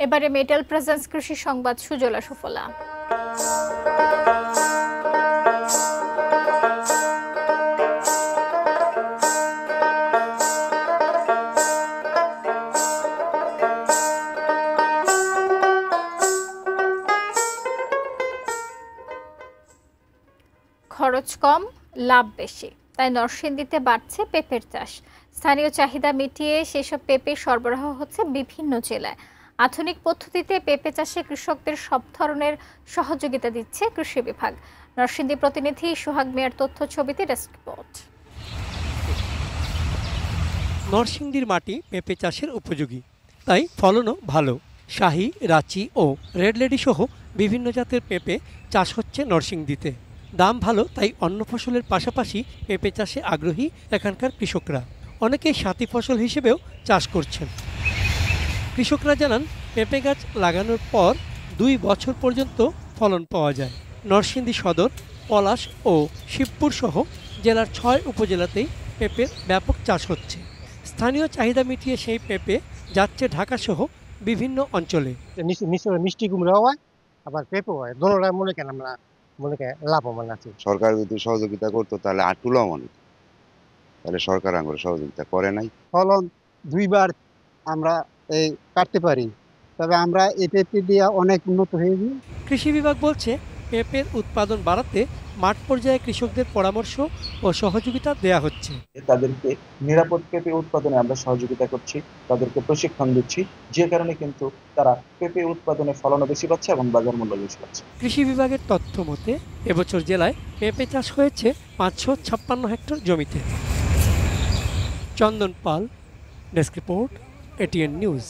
এবারে metal presence কৃষি সংবাদ সুজলা সুফলা। খরচ কম, লাভ বেশি, তাই নরসিংদীতে বাড়ছে পেঁপের চাষ। স্থানীয় চাহিদা মিটিয়ে সেসব পেঁপে সরবরাহ হচ্ছে বিভিন্ন জেলায়। আধুনিক পদ্ধতিতে পেঁপে চাষে কৃষকদের সব ধরনের সহযোগিতা দিচ্ছে কৃষি বিভাগ। নরসিংদী প্রতিনিধি সোহাগ মিয়ার তথ্য ছবিতে ডেস্ক রিপোর্ট। নরসিংদীর মাটি পেঁপে চাষের উপযোগী, তাই ফলনও ভালো। শাহী, রাঁচি ও রেড লেডি সহ বিভিন্ন জাতের পেঁপে চাষ হচ্ছে নরসিংদীতে। দাম ভালো, তাই অন্য ফসলের পাশাপাশি পেঁপে চাষে আগ্রহী এখানকার কৃষকরা। অনেকেই সাথী ফসল হিসেবেও চাষ করছেন। কৃষকরা জানান, পেঁপে গাছ লাগানোর পর 2 বছর পর্যন্ত ফলন পাওয়া যায়। নরসিংদী সদর, পলাশ ও শিবপুর সহ জেলার 6 উপজেলাতেই পেঁপের ব্যাপক চাষ হচ্ছে। স্থানীয় চাহিদা মিটিয়ে সেই পেঁপে যাচ্ছে ঢাকা সহ বিভিন্ন অঞ্চলে। মিষ্টি কুমড়া হয়, আবার পেঁপে হয়, দোনোটাই মনে কেন আমরা লাভবান আছি। সরকার যদি সহযোগিতা করতো তাহলে আটু লাভবান, তাহলে সরকার আমাদের সহযোগিতা করে নাই। ফলন 2 বার আমরা এই কাটতে পারি, তবে আমরা এই পেঁপে দিয়ে অনেক উন্নত হয়েছি। কৃষি বিভাগ বলছে, পেঁপের উৎপাদন বাড়াতে মাঠ পর্যায়ে কৃষকদের পরামর্শ ও সহযোগিতা দেয়া হচ্ছে। তাদেরকে নিরাপদ পেঁপে উৎপাদনে আমরা সহযোগিতা করছি, তাদেরকে প্রশিক্ষণ দিচ্ছি, যে কারণে কিন্তু তারা পেঁপে উৎপাদনে ফলনও বেশি পাচ্ছে এবং বাজার মূল্য বেশি পাচ্ছে। কৃষি বিভাগের তথ্য মতে এবছর জেলায় পেঁপে চাষ হয়েছে 556 হেক্টর জমিতে। চন্দন পাল, ডেস্ক রিপোর্ট, এটিএন নিউজ।